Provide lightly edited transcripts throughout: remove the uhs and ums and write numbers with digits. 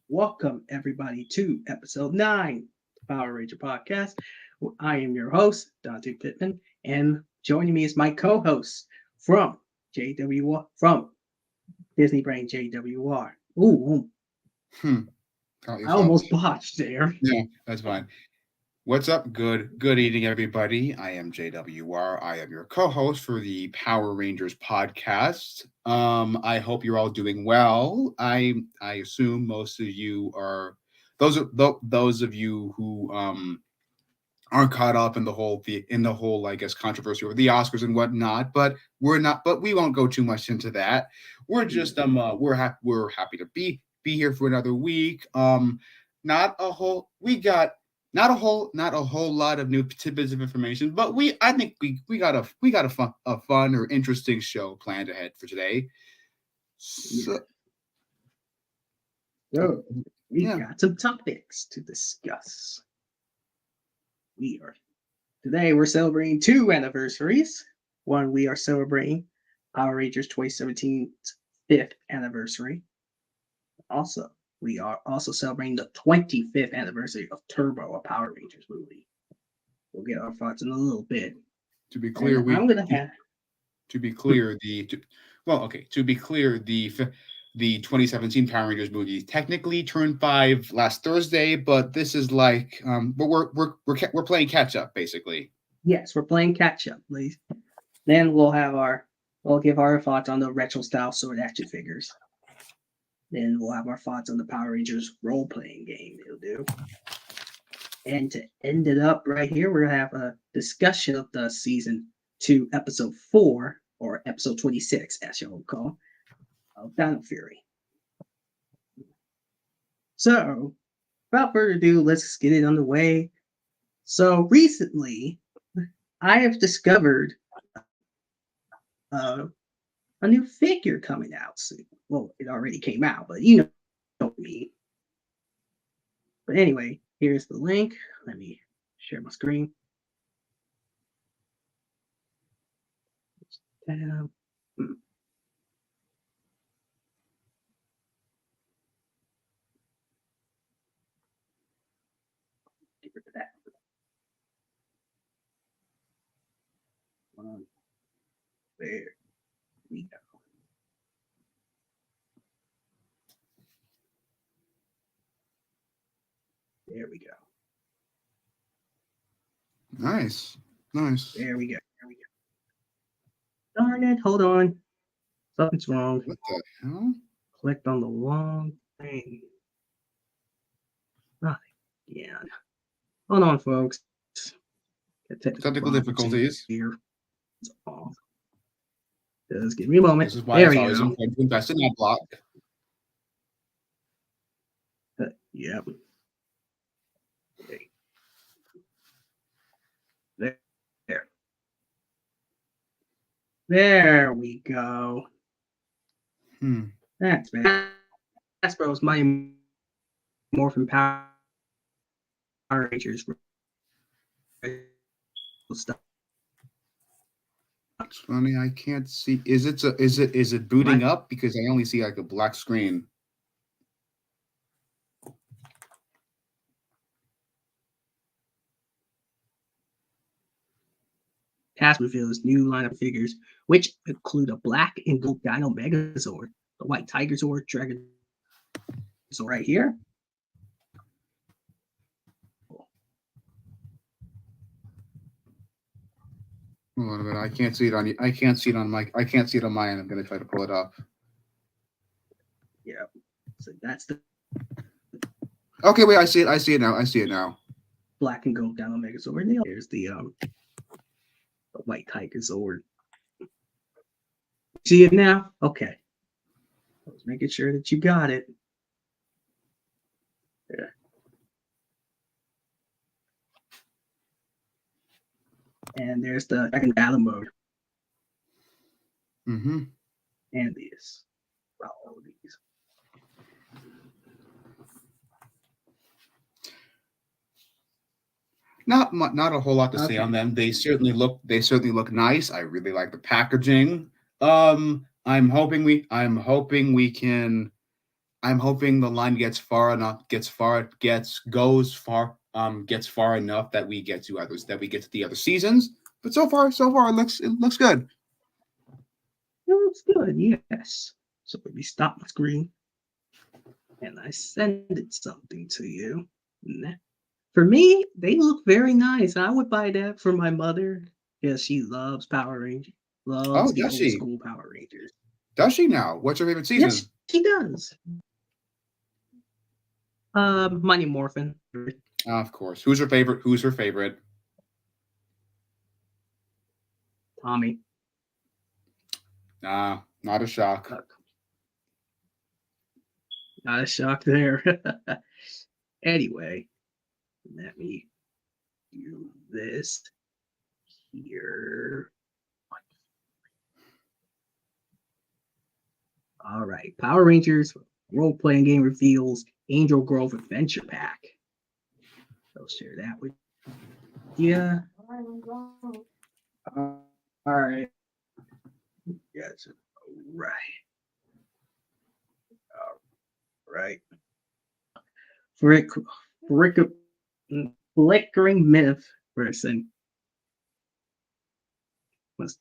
Welcome everybody to episode 9 Power Ranger Podcast. I am your host, Dante Pittman, and joining me is my co-host from JWR from Disney Brain JWR. Ooh, Hmm. Count I yourself. almost botched there. Yeah, that's fine. What's up? Good evening, everybody. I am JWR. I am your co-host for the Power Rangers podcast. I hope you're all doing well. I assume most of you are those of you who aren't caught up in the whole I guess controversy over the Oscars and whatnot. But we're not. But we won't go too much into that. We're happy to be here for another week. Not a whole we got not a whole lot of new tidbits of information, but I think we got a fun or interesting show planned ahead for today. Yeah. So, So we yeah, got some topics to discuss. We are Today we're celebrating two anniversaries. One, we are celebrating Power Rangers 2017's fifth anniversary. Also, we are also celebrating the 25th anniversary of Turbo, a Power Rangers movie. We'll get our thoughts in a little bit. to be And clear, I'm gonna have to be clear, to be clear, the 2017 Power Rangers movie technically turned 5 last Thursday, but this is like but we're playing catch up basically. yes, we're playing catch up, please. Then we'll give our thoughts on the retro style sword action figures. Then we'll have our thoughts on the Power Rangers role playing game it'll do. And to end it up right here, we're gonna have a discussion of the season 2, episode 4, or episode 26, as you'll call, of Battle Fury. So, without further ado, let's get it underway. So recently, I have discovered uh, a new figure coming out soon. Well, it already came out, but you know me. But anyway, here's the link. Let me share my screen. Tab. Get rid of that. There we go. There we go. Nice. Nice. There we go. There we go. Darn it. Hold on. Something's wrong. What the hell? Clicked on the wrong thing. Not again. Hold on, folks. Technical difficulties. Here. It's off. Just give me a moment. This is why There it's we always go. important to invest in that block. Yep. Okay. There. There we go. That's bad. Hasbro's Mighty Morphin Power Rangers stuff. It's funny, I can't see. Is it booting up? Because I only see like a black screen. Hasbro reveals new line of figures, which include a black and gold Dino Megazord, the white Tiger Zord, Dragon Zord right here. Hold on a minute. I can't see it on. I can't see it on my. I can't see it on my end. I'm gonna try to pull it up. Yeah. So that's the Okay, wait. I see it. I see it now. I see it now. black and gold Dino Megazord. There's the white Tiger Zord. See it now? Okay. I was making sure that you got it. Yeah. And there's the second battle mode. Mm-hmm. And these. Well, all of these. Not a whole lot to say on them. They certainly look nice. I really like the packaging. I'm hoping we can I'm hoping the line gets far enough, gets far enough that we get to the other seasons. But so far it looks good. It looks good, yes. So let me stop my screen and I send it something to you. For me, they look very nice. I would buy that for my mother because she loves Power Rangers, Oh, loves the does old she? school Power Rangers. Does she now? What's your favorite Yes, season? she does. Mighty Morphin, Of course. Who's her favorite? Who's her favorite? Tommy. Nah, not a shock. Not a shock there. Anyway, let me do this here. All right, Power Rangers role-playing game reveals Angel Grove Adventure Pack. I'll share that with you. All right. Yes. Right. All right. Frick, frick, flickering myth person. What's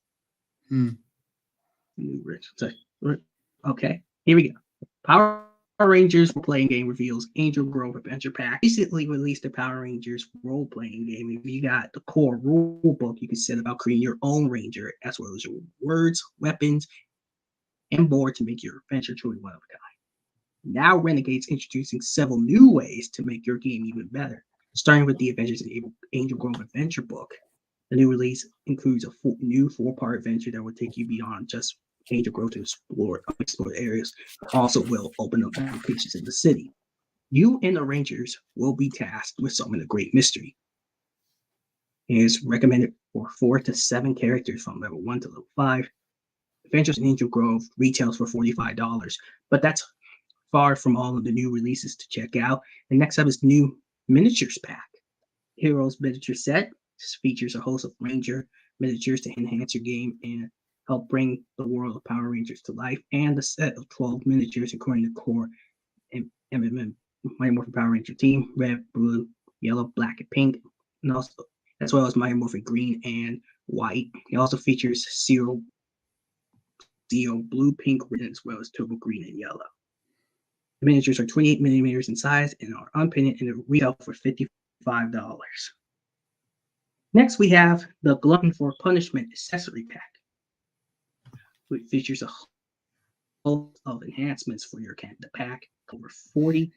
Hmm. new rich? Okay, here we go. Power Rangers role-playing game reveals Angel Grove Adventure Pack. Recently released the Power Rangers role-playing game. If you got the core rule book, you can set about creating your own Ranger, as well as your words, weapons, and more to make your adventure truly one of a kind. Now Renegade's introducing several new ways to make your game even better, starting with the Avengers and Angel Grove Adventure book. The new release includes a new four-part adventure that will take you beyond just Angel Grove to explore unexplored areas, but also will open up new locations in the city. You and the Rangers will be tasked with solving a great mystery. It is recommended for 4 to 7 characters from level 1 to level 5. Adventures in Angel Grove retails for $45, but that's far from all of the new releases to check out. And next up is the new Miniatures Pack. Heroes Miniature Set. This features a host of Ranger miniatures to enhance your game and help bring the world of Power Rangers to life, and a set of 12 miniatures, including the core MMM Mighty Morphin Power Ranger team, red, blue, yellow, black, and pink, and also as well as Mighty Morphin green and white. It also features Zero blue, pink, red, as well as turbo green and yellow. The miniatures are 28 millimeters in size and are unpainted and retail for $55. Next, we have the Glutton for Punishment Accessory Pack, which features a host of enhancements for your the pack, over 40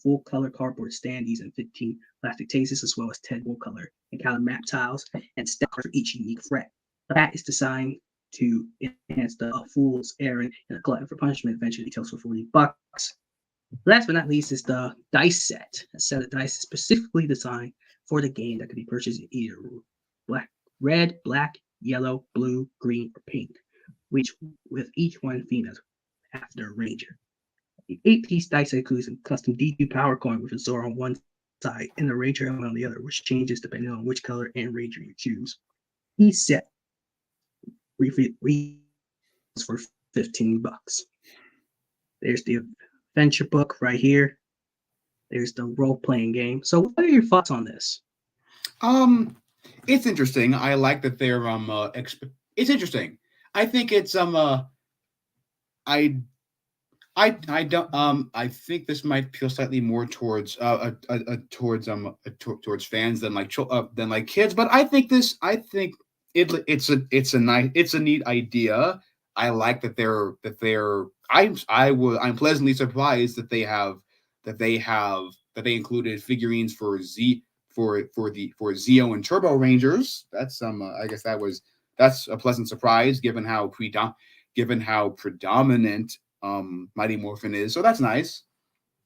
full color cardboard standees and 15 plastic cases, as well as 10 full color and color map tiles and stickers for each unique threat. The pack is designed to enhance the Fool's Errand and the Glutton for Punishment adventure retails for $40. Last but not least is the dice set. A set of dice specifically designed for the game that can be purchased in either red, black, yellow, blue, green, or pink, which with each one themed after a ranger. The 8-piece dice set includes a custom D2 power coin with a Zora on one side and a ranger element on the other, which changes depending on which color and ranger you choose. Each set retails for $15. There's the adventure book right here. There's the role-playing game. So what are your thoughts on this? It's interesting. I like that they're it's interesting. I think it's I I don't I think this might feel slightly more towards towards fans than like kids, but I think it's a neat idea. I like I'm pleasantly surprised that they included figurines for for Zeo and Turbo Rangers. That's I guess that's a pleasant surprise given how predominant Mighty Morphin is. So that's nice.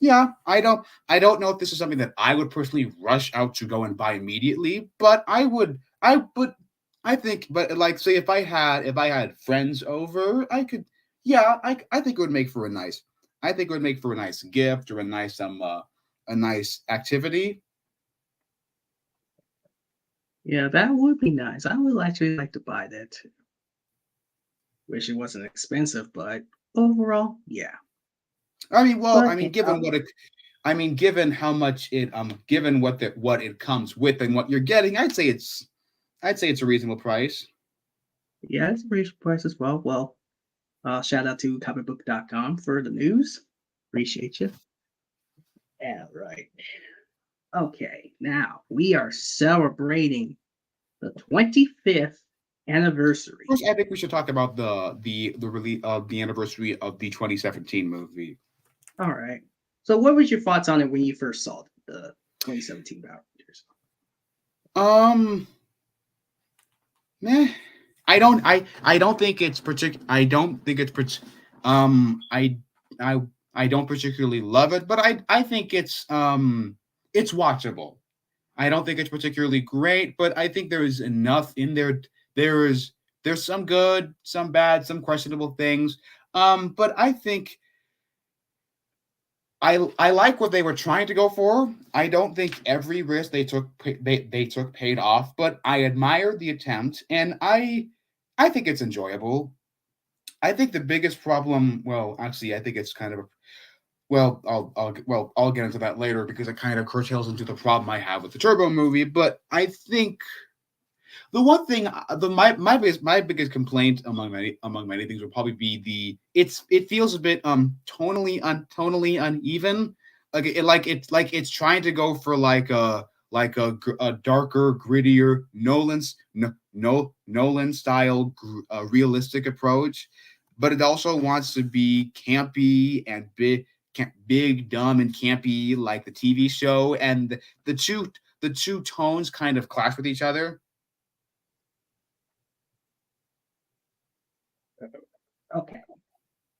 Yeah, I don't know if this is something that I would personally rush out to go and buy immediately, but I think but like say if I had friends over, I could I think it would make for a nice gift or a nice activity. Yeah, that would be nice. I would actually like to buy that too. Wish it wasn't expensive, but overall, yeah. I mean, well, I mean, Okay. given what it, I mean, given how much it, given what it comes with and what you're getting, I'd say it's a reasonable price. Yeah, it's a reasonable price as well. Well, shout out to comicbook.com for the news. Appreciate you. All right. Okay, now we are celebrating the 25th anniversary. First, I think we should talk about the release of the anniversary of the 2017 movie. All right. So, what was your thoughts on it when you first saw the 2017 Power Rangers? Um, meh. I don't think it's I don't think it's I I don't particularly love it, but I think it's watchable. I don't think it's particularly great, but I think there is enough in there. There is there's some good, some bad, some questionable things. But I think I like what they were trying to go for. I don't think every risk they took paid off, but I admire the attempt, and I think it's enjoyable. I think the biggest problem, well, actually, I think it's kind of a, I'll get into that later because it kind of curtails into the problem I have with the Turbo movie. But I think the one thing, my biggest complaint among many things would probably be it feels a bit tonally uneven. Like it's trying to go for a darker, grittier Nolan style realistic approach, but it also wants to be campy and big, dumb, and campy like the TV show, and the two tones kind of clash with each other. Okay.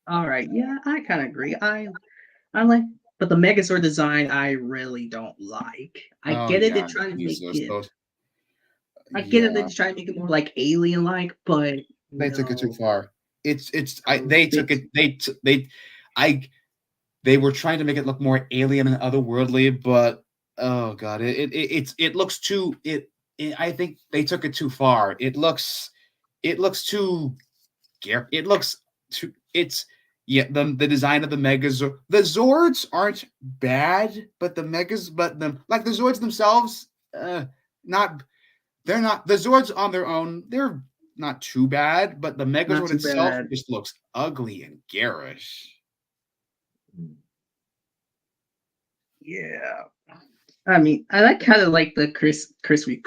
All right. Yeah, I kind of agree. I like, but the Megazord design I really don't like. I Oh get it. They're yeah, trying to make Jesus. it. Those, I get it. They're yeah, trying to make it more like alien-like, but they took it too no, far. It's I a they took bit. it I they were trying to make it look more alien and otherworldly, but oh god, it looks too I think they took it too far. It looks too it looks too it's yeah, the design of the Megazord, the Zords aren't bad, but the Megas, but the Zords themselves, not they're not the Zords on their own. They're not too bad, but the Not Megazord too itself bad. just looks ugly and garish. Yeah. I mean, I like kind of like the Krispy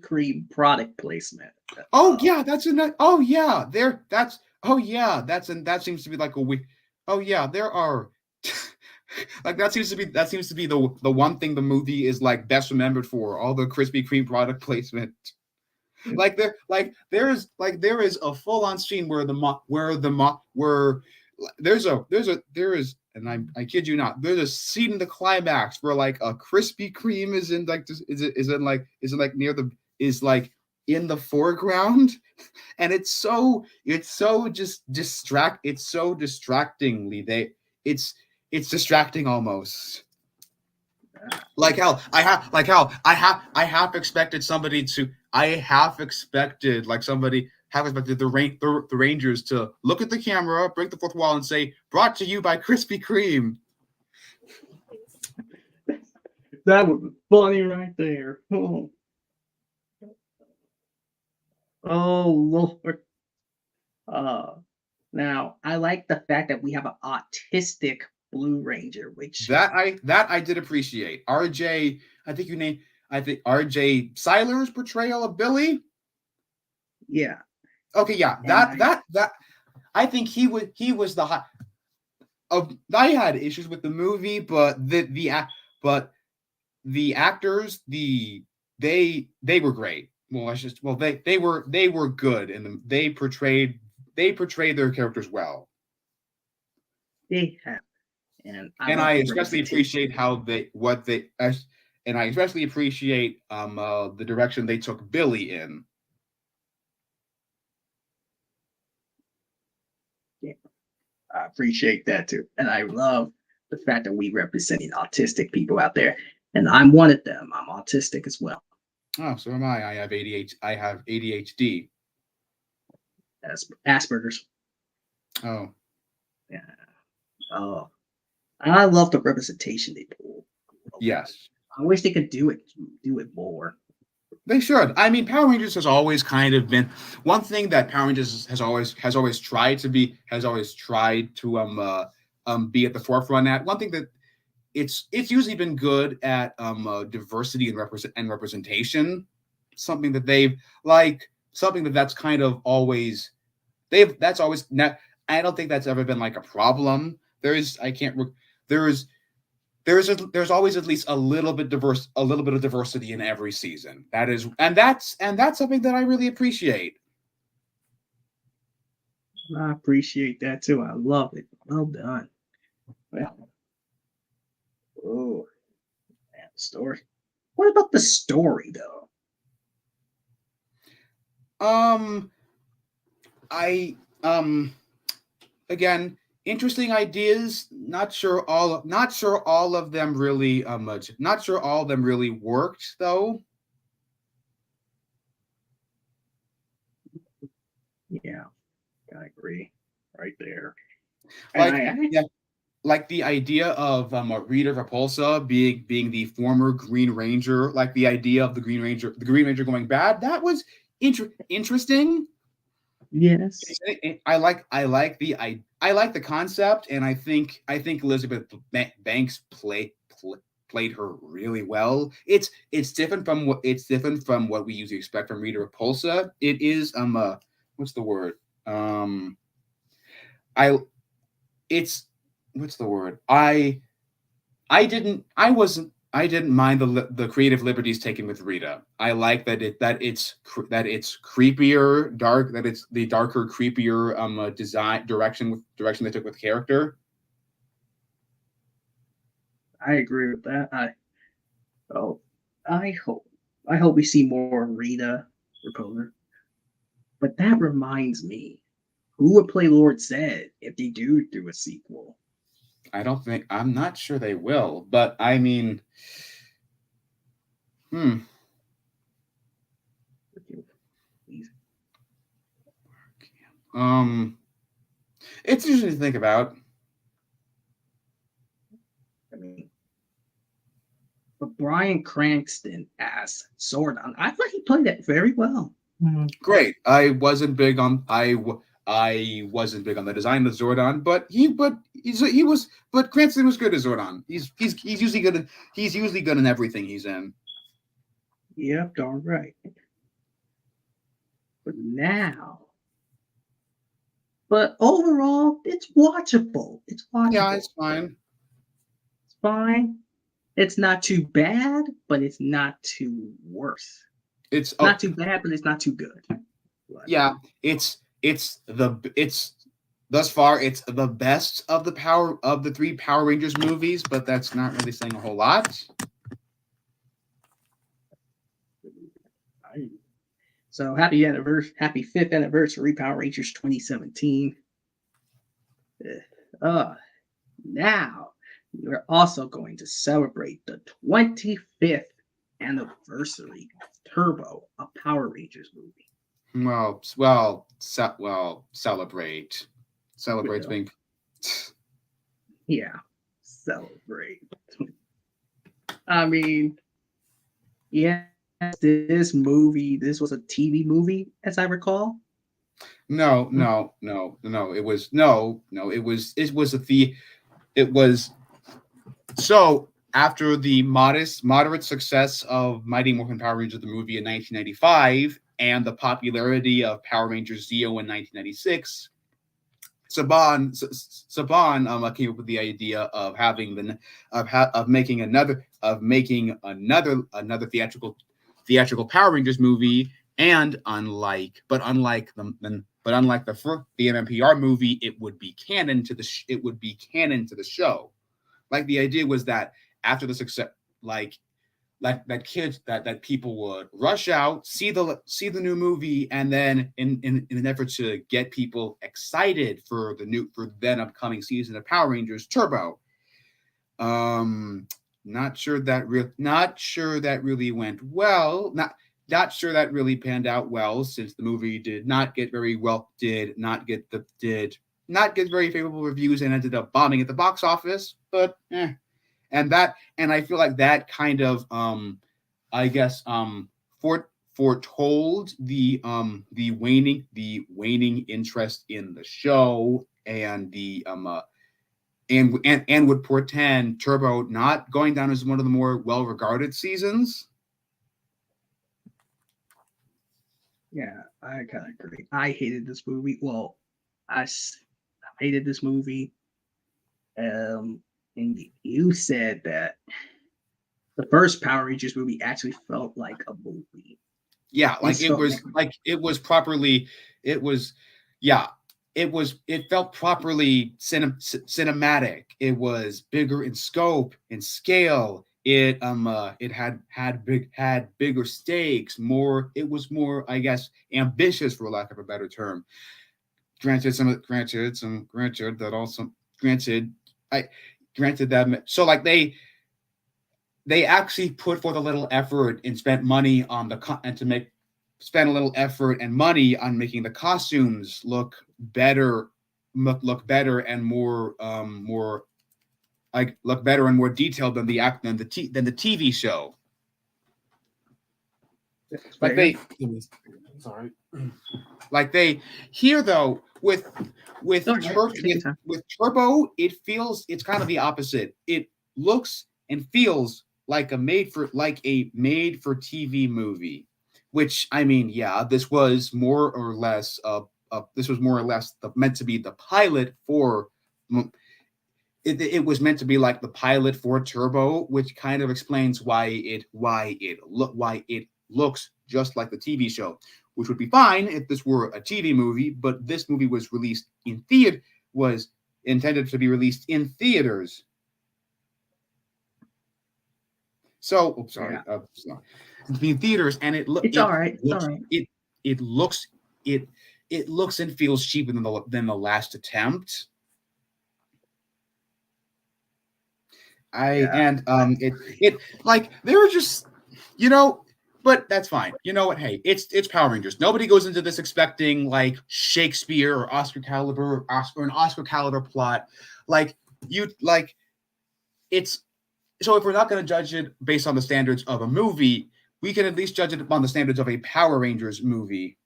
Kreme product placement. Oh yeah, that's a oh yeah, there that's oh yeah, that seems to be like a we oh yeah, there are like that seems to be the one thing the movie is like best remembered for, all the Krispy Kreme product placement. There is a full on scene where there is, and I kid you not, there's a scene in the climax where like a Krispy Kreme is in like is in like near the is like in the foreground, and it's so just it's so distractingly it's distracting almost. I half expected somebody to I half expected like somebody half expected the Rangers to look at the camera, break the fourth wall, and say, "Brought to you by Krispy Kreme." That would be funny right there. Oh, oh Lord. Uh, Now I like the fact that we have an autistic Blue Ranger, which That I did appreciate. RJ, I think you named I think RJ Seiler's portrayal of Billy. yeah, Okay, yeah, and I that I think he was the high of I had issues with the movie, but but the actors they were great. Well, I just well they were good and they portrayed their characters well. they have, and I And love I the especially appreciate representation. how and I especially appreciate the direction they took Billy in. Yeah, I appreciate that too, and I love the fact that we representing autistic people out there, and I'm one of them. I'm autistic as well Oh, so am I. I have ADHD. I have ADHD. as Asperger's. Oh, Yeah. Oh, I love the representation they pull. Yes. I wish they could do it more. They should. I mean, Power Rangers has always kind of been one thing that Power Rangers has always tried to be has always tried to be at the forefront at. One thing that it's usually been good at diversity and representation. Something that they've like something that's kind of always they've that's always not. I don't think that's ever been like a problem. There is I can't there is there's always at least a little bit of diversity in every season. That's something that I really appreciate. I appreciate that too. I love it. Well done. Well, oh, man, the story. What about the story though? Um, I again interesting ideas. Not sure all of them really not sure all of them really worked though. Yeah, I agree. Right there. And Like yeah, like the idea of Rita Repulsa being the former Green Ranger, like the idea of the Green Ranger going bad. That was interesting. yes, I like the concept, and I think Elizabeth Banks played her really well. It's different from what we usually expect from Rita Repulsa. It is what's the word I it's what's the word I didn't mind the creative liberties taken with Rita. I like that it's creepier, that it's the darker, creepier direction they took with character. I agree with that. Oh, I hope I hope we see more Rita Repulsa. But that reminds me, who would play Lord Zed if they do a sequel? I'm not sure they will, but I mean, hmm, um, it's interesting to think about. I mean, but Brian Cranston as Zordon, I thought he played that very well. Great. I wasn't big on the design of Zordon, but Cranston was good as Zordon. He's usually good in everything he's in. Yep, darn right. But now, but overall, it's watchable. It's Yeah, watchable. it's fine. It's fine. It's not too bad, but it's not too worse. It's Not too bad, but it's not too good. But yeah, it's thus far it's the best of the three Power Rangers movies, but that's not really saying a whole lot. so happy anniversary, happy 5th anniversary, Power Rangers 2017. Uh, now we're also going to celebrate the 25th anniversary of Turbo, a Power Rangers movie. Celebrate being. Yeah, celebrate. I mean, yeah, this was a TV movie, as I recall. No. It was no. It was it was so after the moderate success of Mighty Morphin Power Rangers the movie in 1995 and the popularity of Power Rangers Zeo in 1996. Saban came up with the idea of having of making another theatrical Power Rangers movie, and unlike the MMPR movie, it would be canon to the show. Like the idea was that after the success, that kids that people would rush out, see the new movie, and then in an effort to get people excited for the then upcoming season of Power Rangers Turbo. Um, not sure that really went well. Not sure that really panned out well, since the movie did not get very well. Did not get the did not get very favorable reviews and ended up bombing at the box office. But and I feel like that kind of I guess foretold the waning interest in the show and the and would portend Turbo not going down as one of the more well regarded seasons. Yeah, I kind of agree. I hated this movie. Well, hated this movie. And you said that the first Power Rangers movie actually felt like a movie. Yeah, like it was properly. It was, yeah. It felt properly cinematic. It was bigger in scope, in scale. It had bigger stakes. It was more, I guess, ambitious, for lack of a better term. Granted that, so like they actually put forth a little effort and spent money on spent a little effort and money on making the costumes look better and more look better and more detailed than the TV show. Like they sorry. Like they here though with Turbo, it's kind of the opposite. It looks and feels like a made for TV movie, which I mean, yeah, this was more or less meant to be the pilot for. It was meant to be like the pilot for Turbo, which kind of explains why it looks just like the TV show, which would be fine if this were a TV movie. But this movie was intended to be released in theaters. So, sorry, in theaters, and it looks and feels cheaper than the last attempt. It like they were just, but that's fine. You know what? Hey, it's Power Rangers. Nobody goes into this expecting like Shakespeare or Oscar caliber plot. It's. So if we're not going to judge it based on the standards of a movie, we can at least judge it on the standards of a Power Rangers movie.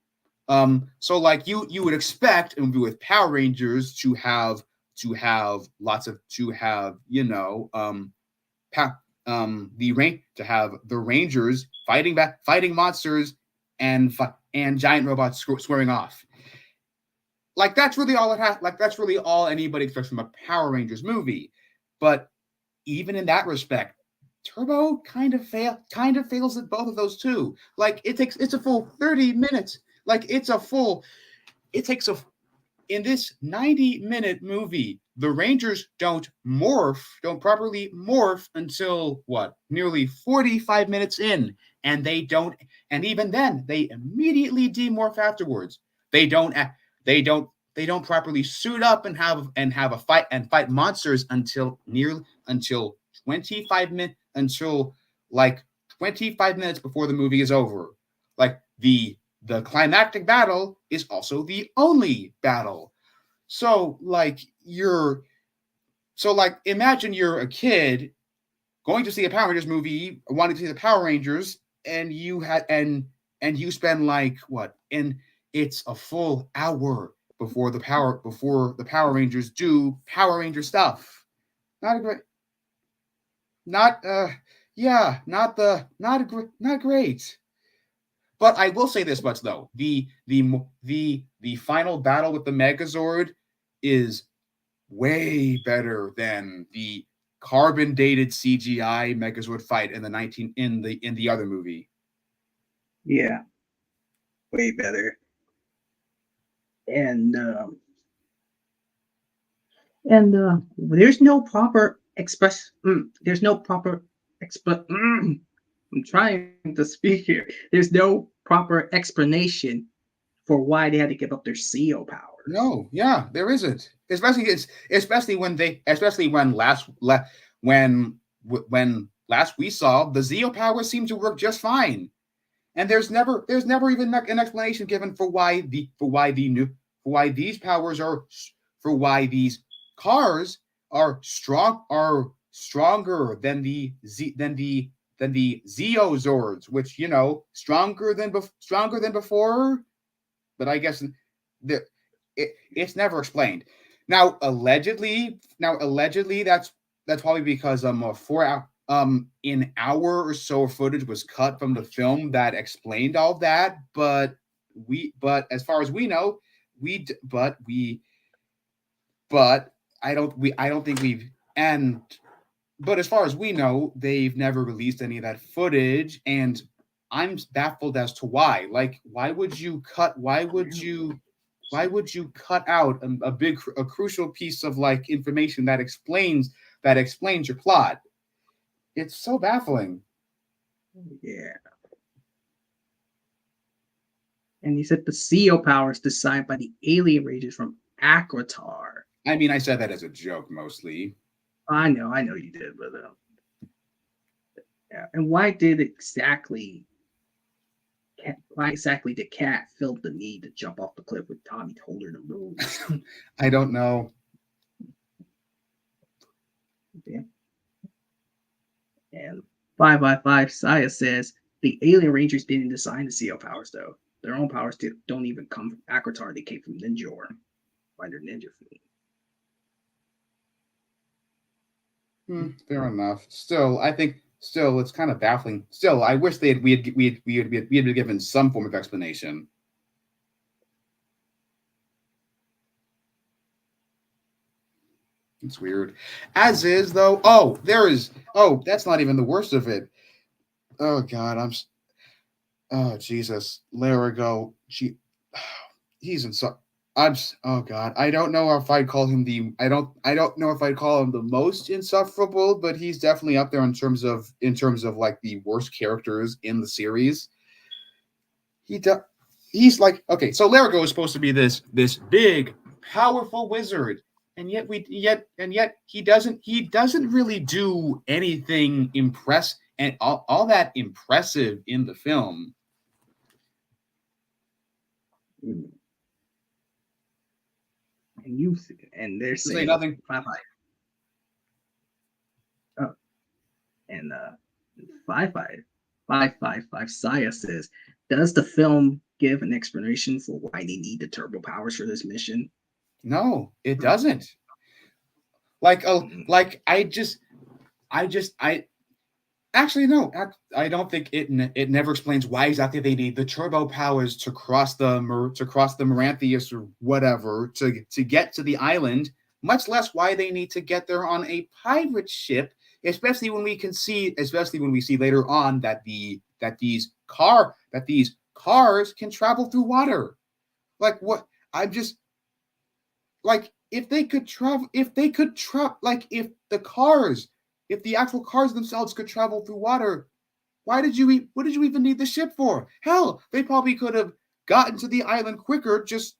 So like you would expect a movie with Power Rangers to have the Rangers fighting monsters and giant robots squaring off. Like that's really all it has. Like that's really all anybody expects from a Power Rangers movie. But even in that respect, Turbo kind of fails at both of those too. Like it's a full 30 minutes. In this 90-minute movie, the Rangers don't properly morph until nearly 45 minutes in, and even then they immediately demorph afterwards. They don't properly suit up and have a fight and fight monsters until 25 minutes before the movie is over. Like the climactic battle is also the only battle. So imagine you're a kid going to see a Power Rangers movie, wanting to see the Power Rangers, and you spend and it's a full hour before the Power Rangers do Power Ranger stuff. Not great. But I will say this much though: the final battle with the Megazord is way better than the carbon dated CGI Megazord fight in the other movie. Yeah, way better. And there's no proper I'm trying to speak here. There's no proper explanation for why they had to give up their CO power. No, yeah, there isn't. Especially when last we saw the Zeo power seemed to work just fine, and there's never even an explanation given for why these powers are these cars are stronger than the Zeozords, which stronger than before. But I guess it's never explained. Allegedly, that's probably because an hour or so of footage was cut from the film that explained all that. But as far as we know, but I don't think we've and but as far as we know, they've never released any of that footage, and I'm baffled as to why. Like, why would you cut out a crucial piece of like information that explains your plot? It's so baffling. Yeah. And you said the CO power is designed by the alien races from Akratar. I mean, I said that as a joke mostly. I know you did, but yeah. And why exactly did Kat feel the need to jump off the cliff when Tommy told her to move? I don't know. Yeah. And 555 Saya says the alien rangers didn't design the CO powers though. Their own powers don't even come from Akratar. They came from Ninjor by their ninja fleet. Fair enough. Still, I think it's kind of baffling. Still, I wish we had been given some form of explanation. It's weird. As is though. Oh, that's not even the worst of it. Oh God, oh Jesus, Larigo. He's in so. Oh God, I don't know if I'd call him I don't know if I'd call him the most insufferable, but he's definitely up there in terms of like the worst characters in the series. He's like, okay, so Larigo is supposed to be this big, powerful wizard, and yet he doesn't really do anything all that impressive in the film. And they're saying nothing. Oh, and 555 Saya says, does the film give an explanation for why they need the turbo powers for this mission? No, it doesn't. Actually, no. I don't think it never explains why exactly they need the turbo powers to cross the Maranthius or whatever to get to the island. Much less why they need to get there on a pirate ship, especially when we see later on that these cars can travel through water. Like what? I'm just like if the actual cars themselves could travel through water, what did you even need the ship for? Hell, they probably could have gotten to the island quicker just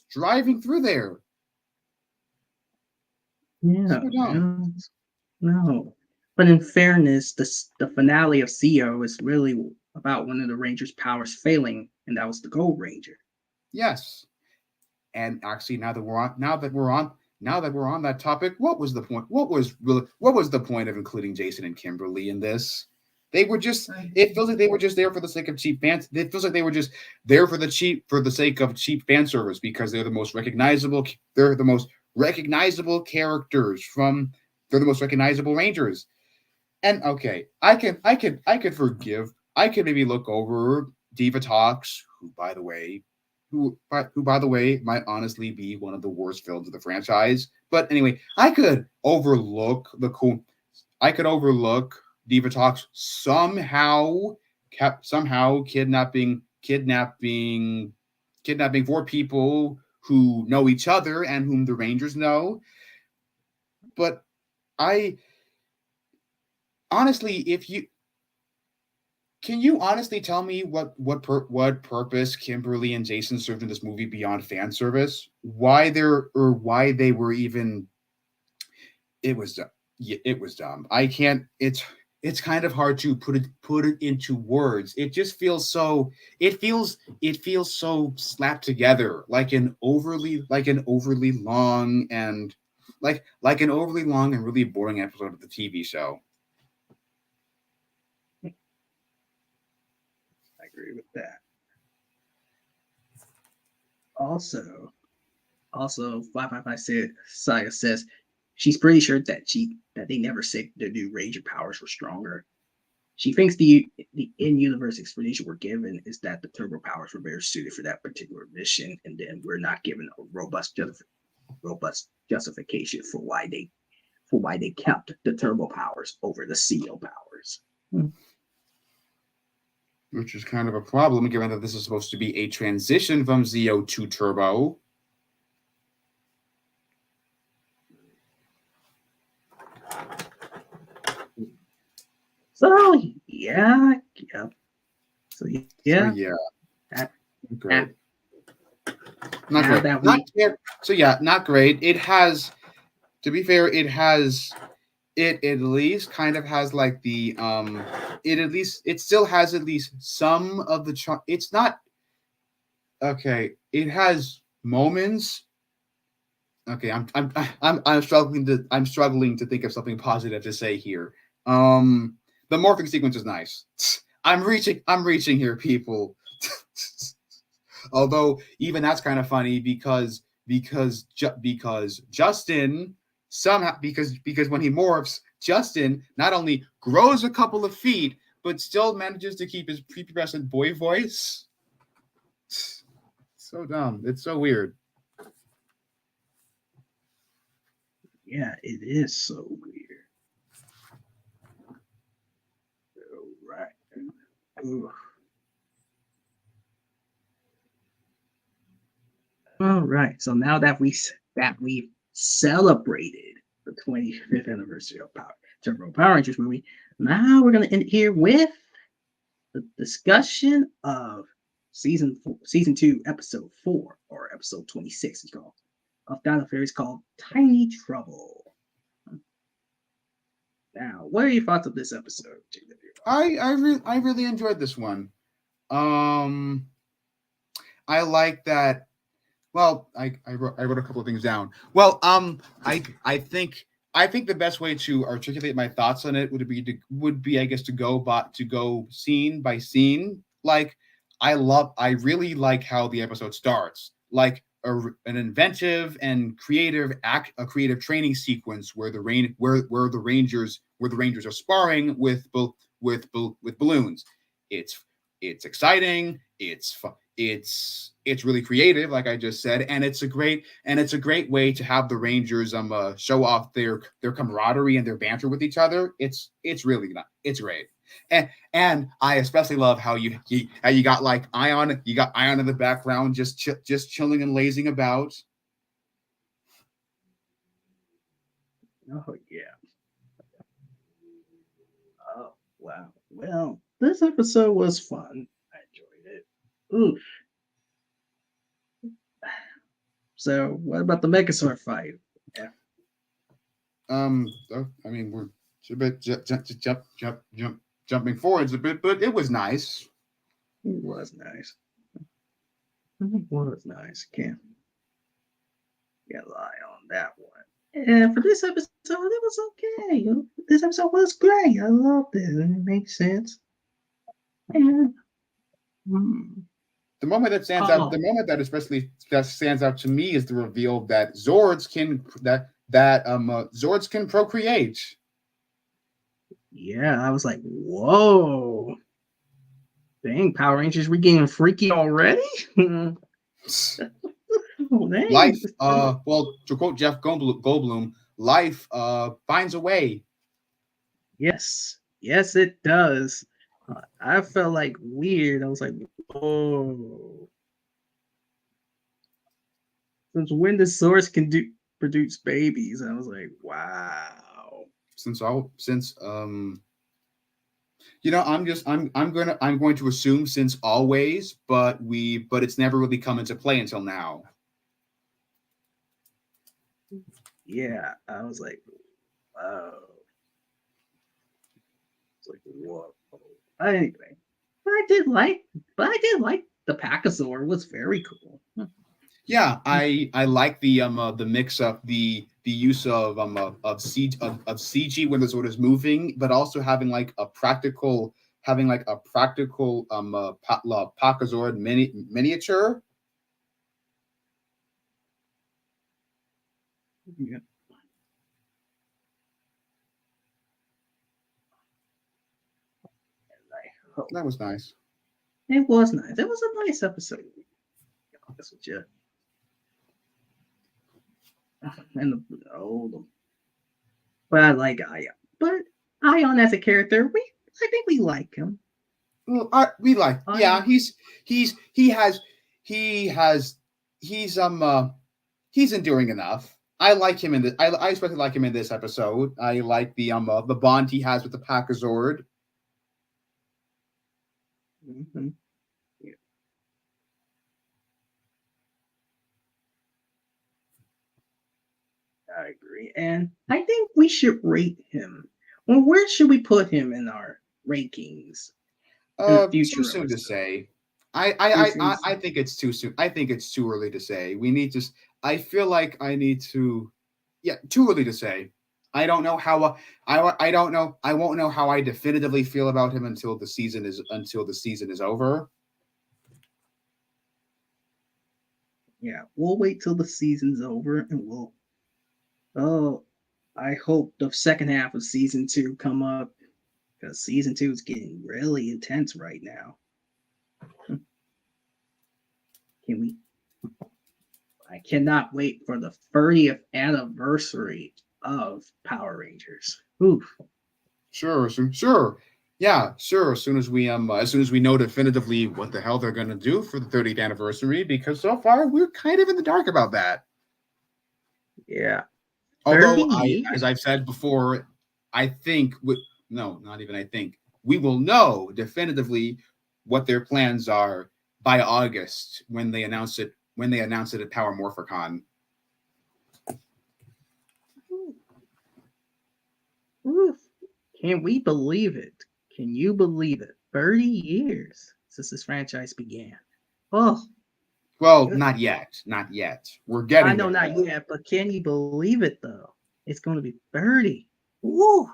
driving through there. Yeah, no. But in fairness, the finale of CO is really about one of the Rangers' powers failing, and that was the Gold Ranger. Yes, and actually, now that we're on that topic, what was the point? What was the point of including Jason and Kimberly in this? They were just. It feels like they were just there for the sake of cheap fans. It feels like they were just there for the sake of cheap fan service because they're the most recognizable. They're the most recognizable characters from. They're the most recognizable Rangers. And okay, I could forgive. I could maybe look over Diva Talks, who by the way might honestly be one of the worst films of the franchise. But anyway, I could overlook Diva Talks somehow kidnapping four people who know each other and whom the Rangers know. But I honestly, can you honestly tell me what purpose Kimberly and Jason served in this movie beyond fan service? Why they were even? It was dumb. I can't. it's kind of hard to put it into words. It just feels so it feels so slapped together, like an overly long and like an overly long and really boring episode of the TV show. I agree with that. Also, 555 said Saya says she's pretty sure that they never said the new Ranger powers were stronger. She thinks the in-universe explanation we're given is that the turbo powers were better suited for that particular mission, and then we're not given a robust justification for why they kept the turbo powers over the CO powers. Which is kind of a problem given that this is supposed to be a transition from Zeo to Turbo. So yeah. So yeah. So yeah. That, Great. now Not great. that Not we yet. So yeah, not great. It has, to be fair, it at least kind of has like it still has at least some of the it's not okay. It has moments. Okay, I'm struggling to think of something positive to say here. The morphing sequence is nice. I'm reaching here, people. Although even that's kind of funny because Justin somehow because when he morphs, Justin not only grows a couple of feet but still manages to keep his prepubescent boy voice. So dumb. It's so weird. yeah, it is so weird. All right. Ooh. All right. So now that we've celebrated the 25th anniversary of Turbo Power Rangers movie, now we're gonna end here with the discussion of season 2, episode 4, or episode 26 is called, of Dino Fairies, called Tiny Trouble. Now, what are your thoughts of this episode, JW? I really enjoyed this one. Um, I like that. Well, I wrote a couple of things down. Well, I think the best way to articulate my thoughts on it would be I guess to go scene by scene. Like I really like how the episode starts. Like an inventive and a creative training sequence where the Rangers are sparring with balloons. It's it's exciting. It's really creative, like I just said, and it's a great way to have the Rangers show off their camaraderie and their banter with each other. It's really not. It's great. And I especially love how you got like Ion, you got Ion in the background just chilling and lazing about. Oh yeah. Oh wow. Well, this episode was fun. I enjoyed it. Ooh. So, what about the Megazord fight? Yeah, I mean, we're a bit jumping forwards a bit, but it was nice. it was nice. It was nice. Can't lie on that one. And for this episode, it was okay. This episode was great. I loved it. It makes sense. And hmm. The Oh moment that especially that stands out to me is the reveal that Zords can procreate. yeah, I was like, whoa, dang, Power Rangers, we getting freaky already? Oh dang. Life, well, to quote Jeff Goldblum, life finds a way. Yes, it does. I felt like weird. I was like, oh, since when the source can do produce babies? I was like, wow. Since I'm going to assume since always, but it's never really come into play until now. Yeah, I was like, wow. Whoa. Anyway, I did like the Pachysor. It was very cool. Yeah, I like the mix up the use of CG when the sword is moving, but also having like a practical Pakazord miniature. Yeah. I hope. That was nice. It was nice. It was a nice episode. To be honest with you. And but I like Ion. But Ion as a character, I think we like him. Well, yeah, Ion. he's he has he's enduring enough. I like him in this. I especially like him in this episode. I like the bond he has with the Pakazord. Mm-hmm. Yeah, I agree. And I think we should rate him. Well, where should we put him in our rankings in the Too future soon to episode? say. Too soon. I think it's too soon. I think it's too early to say. We need to. I feel like I need to. Yeah, too early to say. I don't know how. I don't know. I won't know how I definitively feel about him until the season is over. Yeah, we'll wait till the season's over and we'll. Oh, I hope the second half of season 2 come up because season 2 is getting really intense right now. Can we? I cannot wait for the 30th anniversary of Power Rangers. Oof. Sure. Yeah, sure. As soon as we know definitively what the hell they're gonna do for the 30th anniversary, because so far we're kind of in the dark about that. Yeah. 30 Although as years. I've said before, I think no, not even I think we will know definitively what their plans are by August when they announce it. When they announce it at Power Morphicon. Oof. Can we believe it? Can you believe it? 30 years since this franchise began. Oh, Well, good. not yet. Not yet. We're I getting know there. not yet, but can you believe it though? It's going to be 30. Ooh,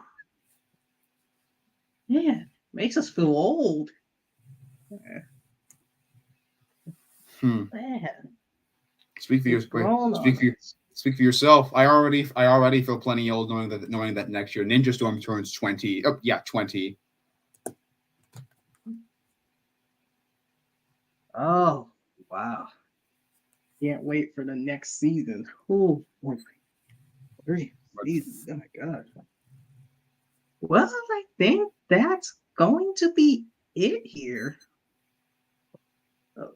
man, makes us feel old. Hmm. Man, Speak for your we've grown on us. speak for yourself. I already feel plenty old knowing that next year Ninja Storm turns 20. Oh yeah, 20. Oh, wow. Can't wait for the next season. Ooh, 30 seasons. Oh my god. Well, I think that's going to be it here. Oh,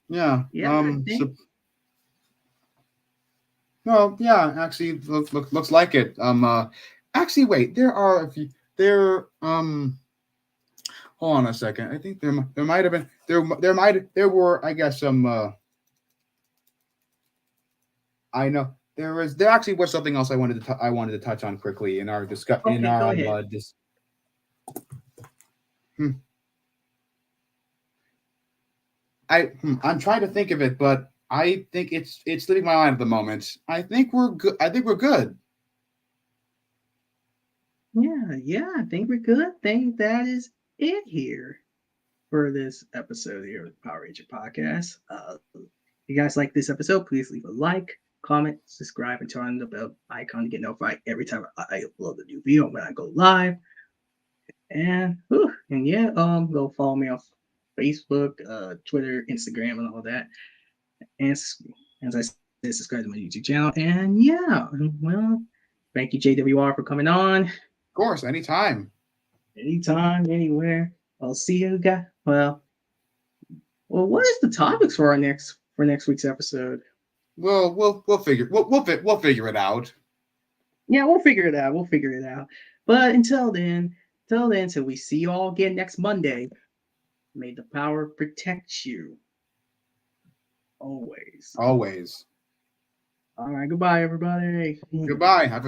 Yeah. yeah, I think. Well, yeah. Actually, looks like it. Actually, wait. There are a few. There. Hold on a second. I think there might have been there were I guess some. I know there actually was something else I wanted to touch on quickly in our discuss in Okay, go our ahead. hmm. I'm trying to think of it, but I think it's slipping my mind at the moment. I think we're good. I think we're good. Yeah, I think we're good. I think that is it here for this episode here of the Power Ranger Podcast. If you guys like this episode, please leave a like, comment, subscribe, and turn on the bell icon to get notified every time I upload a new video when I go live. And yeah, go follow me on Facebook, Twitter, Instagram, and all that. And as I said, subscribe to my YouTube channel. And yeah, well, thank you JWR for coming on. Of course, anytime. Anytime, anywhere. I'll see you guys. Well, what is the topics for our next week's episode? We'll figure it out. Yeah, we'll figure it out. We'll figure it out. But until then, till we see you all again next Monday, may the power protect you always. Always. All right, goodbye, everybody. Goodbye. Have a